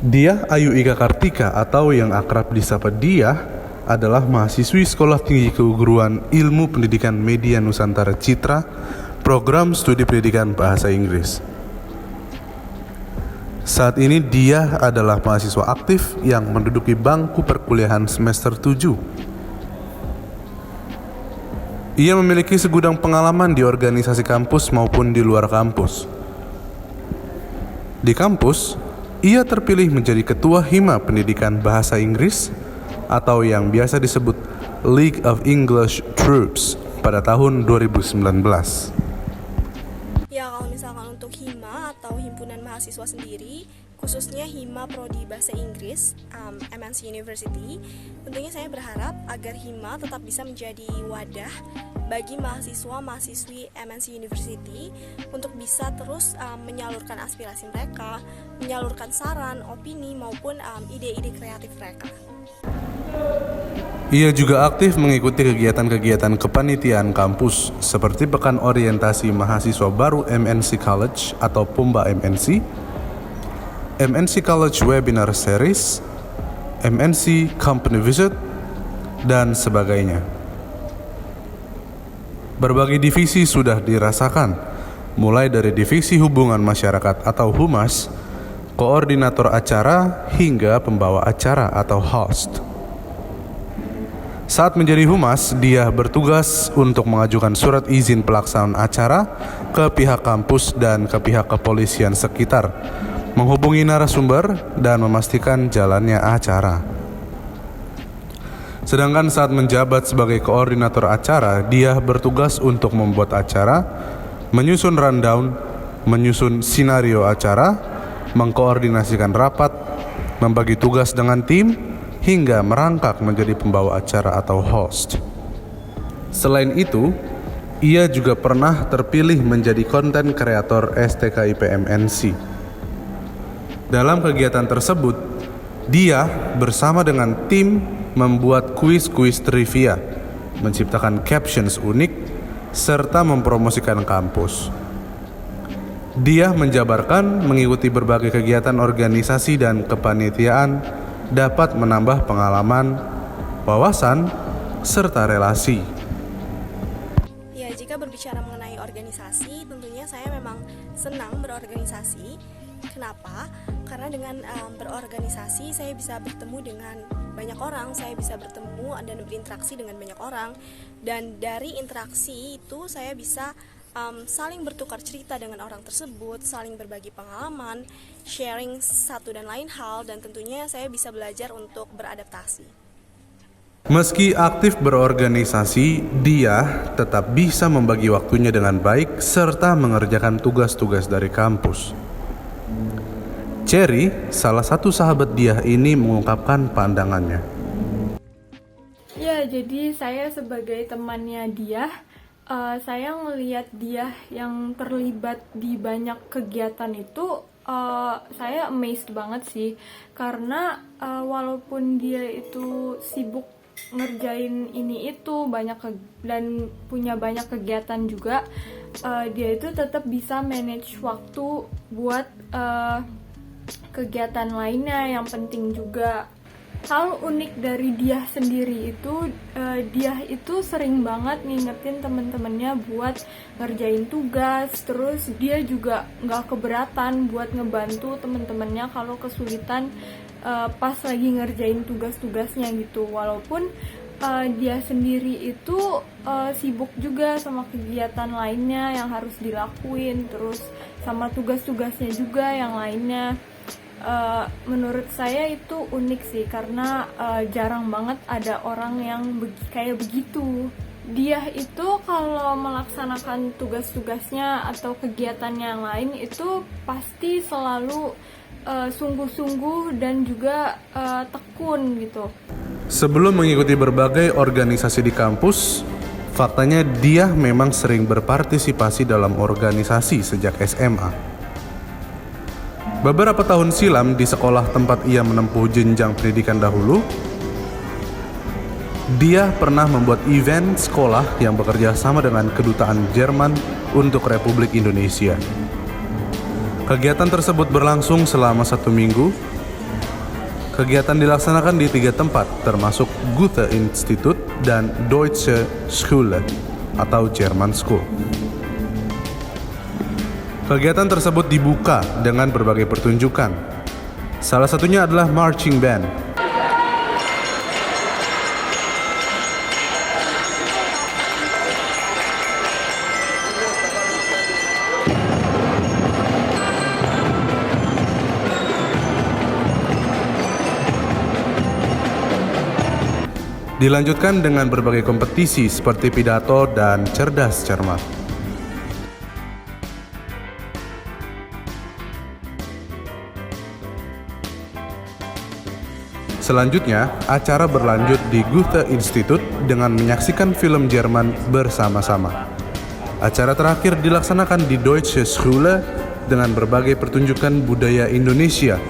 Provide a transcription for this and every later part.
Diah Ayu Ika Kartika atau yang akrab disapa Diah adalah mahasiswi Sekolah Tinggi Keguruan Ilmu Pendidikan Media Nusantara Citra, program studi pendidikan bahasa Inggris. Saat ini Diah adalah mahasiswa aktif yang menduduki bangku perkuliahan semester 7. Ia memiliki segudang pengalaman di organisasi kampus maupun di luar kampus. Di kampus, ia terpilih menjadi Ketua Hima Pendidikan Bahasa Inggris atau yang biasa disebut League of English Troops pada tahun 2019. Ya, kalau misalkan untuk Hima atau Himpunan Mahasiswa sendiri, khususnya Hima Prodi Bahasa Inggris, MNC University, tentunya saya berharap agar Hima tetap bisa menjadi wadah bagi mahasiswa-mahasiswi MNC University untuk bisa terus menyalurkan aspirasi mereka, menyalurkan saran, opini, maupun ide-ide kreatif mereka. Ia juga aktif mengikuti kegiatan-kegiatan kepanitiaan kampus seperti Pekan Orientasi Mahasiswa Baru MNC College atau PUMBA MNC, MNC College Webinar Series, MNC Company Visit, dan sebagainya. Berbagai divisi sudah dirasakan, mulai dari divisi hubungan masyarakat atau humas, koordinator acara, hingga pembawa acara atau host. Saat menjadi humas, dia bertugas untuk mengajukan surat izin pelaksanaan acara ke pihak kampus dan ke pihak kepolisian sekitar, menghubungi narasumber, dan memastikan jalannya acara. Sedangkan saat menjabat sebagai koordinator acara, dia bertugas untuk membuat acara, menyusun rundown, menyusun skenario acara, mengkoordinasikan rapat, membagi tugas dengan tim, hingga merangkak menjadi pembawa acara atau host. Selain itu, ia juga pernah terpilih menjadi konten kreator STKIP MNC. Dalam kegiatan tersebut, dia bersama dengan tim membuat kuis-kuis trivia, menciptakan captions unik, serta mempromosikan kampus. Dia menjabarkan mengikuti berbagai kegiatan organisasi dan kepanitiaan dapat menambah pengalaman, wawasan, serta relasi. Ya, jika berbicara mengenai organisasi, tentunya saya memang senang berorganisasi. Kenapa? Karena dengan berorganisasi saya bisa bertemu dengan banyak orang, saya bisa bertemu dan berinteraksi dengan banyak orang, dan dari interaksi itu saya bisa saling bertukar cerita dengan orang tersebut, saling berbagi pengalaman, sharing satu dan lain hal, dan tentunya saya bisa belajar untuk beradaptasi. Meski aktif berorganisasi, dia tetap bisa membagi waktunya dengan baik serta mengerjakan tugas-tugas dari kampus. Cherry, salah satu sahabat Diah ini, mengungkapkan pandangannya. Ya, jadi saya sebagai temannya Diah, saya melihat Diah yang terlibat di banyak kegiatan itu, saya amazed banget sih. Karena walaupun dia itu sibuk ngerjain ini itu dan punya banyak kegiatan juga, dia itu tetap bisa manage waktu buat kegiatan lainnya yang penting juga. Hal unik dari Diah sendiri itu, Diah itu sering banget ngingetin temen-temennya buat ngerjain tugas. Terus dia juga nggak keberatan buat ngebantu temen-temennya kalau kesulitan pas lagi ngerjain tugas-tugasnya gitu. Walaupun dia sendiri itu sibuk juga sama kegiatan lainnya yang harus dilakuin, terus sama tugas-tugasnya juga yang lainnya. Menurut saya itu unik sih, karena jarang banget ada orang yang kayak begitu. Dia itu kalau melaksanakan tugas-tugasnya atau kegiatannya yang lain itu pasti selalu sungguh-sungguh dan juga tekun gitu. Sebelum mengikuti berbagai organisasi di kampus, faktanya dia memang sering berpartisipasi dalam organisasi sejak SMA. Beberapa tahun silam di sekolah tempat ia menempuh jenjang pendidikan dahulu, dia pernah membuat event sekolah yang bekerja sama dengan Kedutaan Jerman untuk Republik Indonesia. Kegiatan tersebut berlangsung selama 1 minggu Kegiatan dilaksanakan di 3 tempat, termasuk Goethe-Institut dan Deutsche Schule atau German School. Kegiatan tersebut dibuka dengan berbagai pertunjukan. Salah satunya adalah marching band. Dilanjutkan dengan berbagai kompetisi seperti pidato dan cerdas cermat. Selanjutnya, acara berlanjut di Goethe-Institut dengan menyaksikan film Jerman bersama-sama. Acara terakhir dilaksanakan di Deutsche Schule dengan berbagai pertunjukan budaya Indonesia.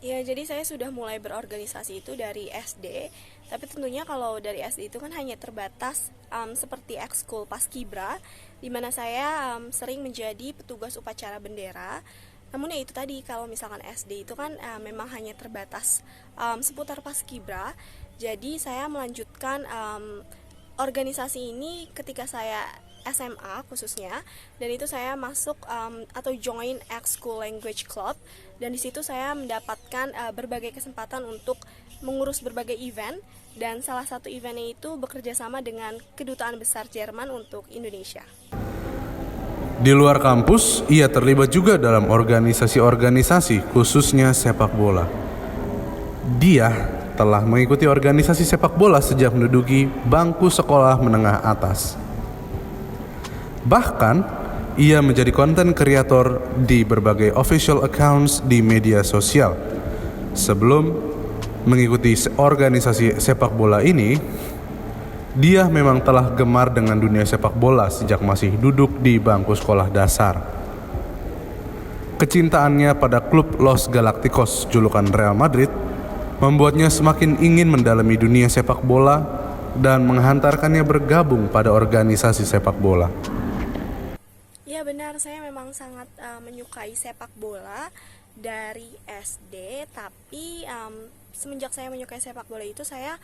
Ya, jadi saya sudah mulai berorganisasi itu dari SD, tapi tentunya kalau dari SD itu kan hanya terbatas seperti ekskul Paskibra, di mana saya sering menjadi petugas upacara bendera. Namun ya itu tadi, kalau misalkan SD itu kan memang hanya terbatas seputar Paskibra, jadi saya melanjutkan organisasi ini ketika saya SMA khususnya, dan itu saya masuk atau join School Language Club, dan di situ saya mendapatkan berbagai kesempatan untuk mengurus berbagai event, dan salah satu eventnya itu bekerja sama dengan Kedutaan Besar Jerman untuk Indonesia. Di luar kampus, ia terlibat juga dalam organisasi-organisasi, khususnya sepak bola. Dia telah mengikuti organisasi sepak bola sejak menduduki bangku sekolah menengah atas. Bahkan, ia menjadi konten kreator di berbagai official accounts di media sosial. Sebelum mengikuti organisasi sepak bola ini, dia memang telah gemar dengan dunia sepak bola sejak masih duduk di bangku sekolah dasar. Kecintaannya pada klub Los Galacticos, julukan Real Madrid, membuatnya semakin ingin mendalami dunia sepak bola dan menghantarkannya bergabung pada organisasi sepak bola. Ya benar, saya memang sangat menyukai sepak bola dari SD, tapi semenjak saya menyukai sepak bola itu saya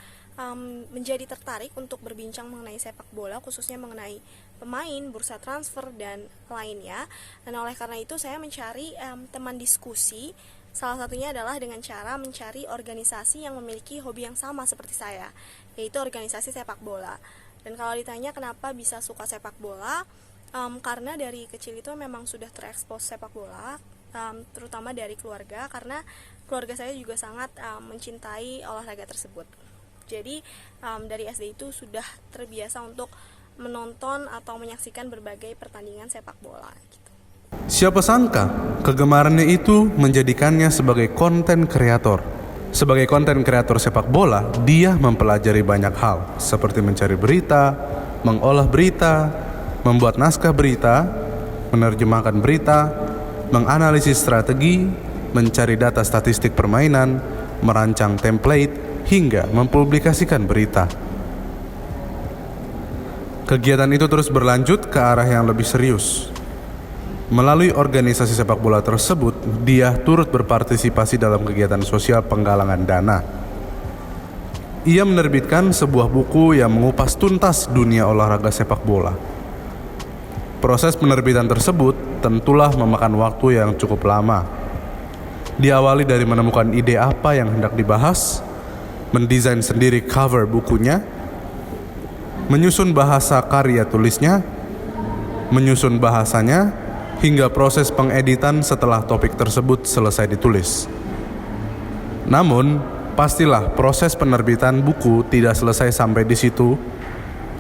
menjadi tertarik untuk berbincang mengenai sepak bola, khususnya mengenai pemain, bursa transfer, dan lainnya. Dan oleh karena itu saya mencari teman diskusi, salah satunya adalah dengan cara mencari organisasi yang memiliki hobi yang sama seperti saya, yaitu organisasi sepak bola. Dan kalau ditanya kenapa bisa suka sepak bola, karena dari kecil itu memang sudah terekspos sepak bola, terutama dari keluarga, karena keluarga saya juga sangat mencintai olahraga tersebut. Jadi dari SD itu sudah terbiasa untuk menonton atau menyaksikan berbagai pertandingan sepak bola gitu. Siapa sangka kegemarannya itu menjadikannya sebagai konten kreator. Sebagai konten kreator sepak bola, dia mempelajari banyak hal, seperti mencari berita, mengolah berita, membuat naskah berita, menerjemahkan berita, menganalisis strategi, mencari data statistik permainan, merancang template, hingga mempublikasikan berita. Kegiatan itu terus berlanjut ke arah yang lebih serius. Melalui organisasi sepak bola tersebut, dia turut berpartisipasi dalam kegiatan sosial penggalangan dana. Ia menerbitkan sebuah buku yang mengupas tuntas dunia olahraga sepak bola. Proses penerbitan tersebut tentulah memakan waktu yang cukup lama. Diawali dari menemukan ide apa yang hendak dibahas, mendesain sendiri cover bukunya, menyusun bahasa karya tulisnya, menyusun bahasanya, hingga proses pengeditan setelah topik tersebut selesai ditulis. Namun, pastilah proses penerbitan buku tidak selesai sampai di situ,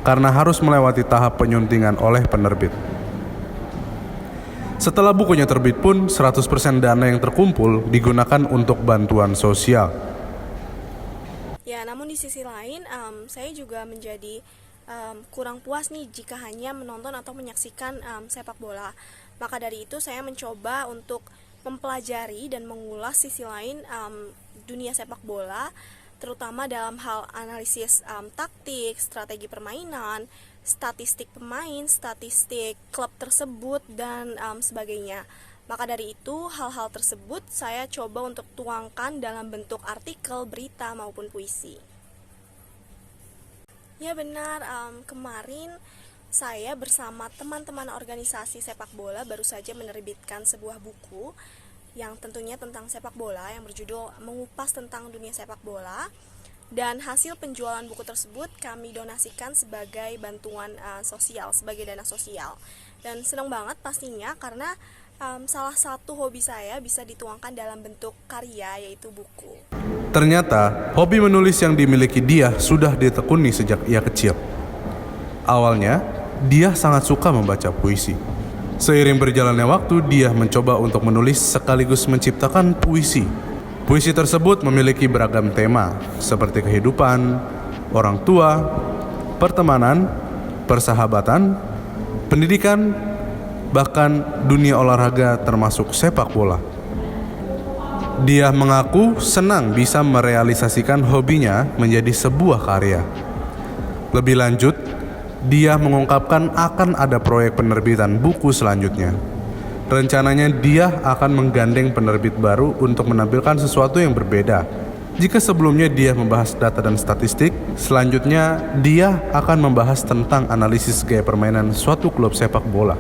karena harus melewati tahap penyuntingan oleh penerbit. Setelah bukunya terbit pun, 100% dana yang terkumpul digunakan untuk bantuan sosial. Ya, namun di sisi lain, saya juga menjadi kurang puas nih jika hanya menonton atau menyaksikan sepak bola. Maka dari itu saya mencoba untuk mempelajari dan mengulas sisi lain dunia sepak bola, terutama dalam hal analisis taktik, strategi permainan, statistik pemain, statistik klub tersebut, dan sebagainya. Maka dari itu, hal-hal tersebut saya coba untuk tuangkan dalam bentuk artikel, berita, maupun puisi. Ya benar, kemarin saya bersama teman-teman organisasi sepak bola baru saja menerbitkan sebuah buku yang tentunya tentang sepak bola, yang berjudul Mengupas Tentang Dunia Sepak Bola. Dan hasil penjualan buku tersebut kami donasikan sebagai bantuan sosial, sebagai dana sosial. Dan senang banget pastinya karena salah satu hobi saya bisa dituangkan dalam bentuk karya, yaitu buku. Ternyata, hobi menulis yang dimiliki dia sudah ditekuni sejak ia kecil. Awalnya, dia sangat suka membaca puisi. Seiring berjalannya waktu, dia mencoba untuk menulis sekaligus menciptakan puisi. Puisi tersebut memiliki beragam tema, seperti kehidupan, orang tua, pertemanan, persahabatan, pendidikan, bahkan dunia olahraga termasuk sepak bola. Dia mengaku senang bisa merealisasikan hobinya menjadi sebuah karya. Lebih lanjut, dia mengungkapkan akan ada proyek penerbitan buku selanjutnya. Rencananya dia akan menggandeng penerbit baru untuk menampilkan sesuatu yang berbeda. Jika sebelumnya dia membahas data dan statistik, selanjutnya dia akan membahas tentang analisis gaya permainan suatu klub sepak bola.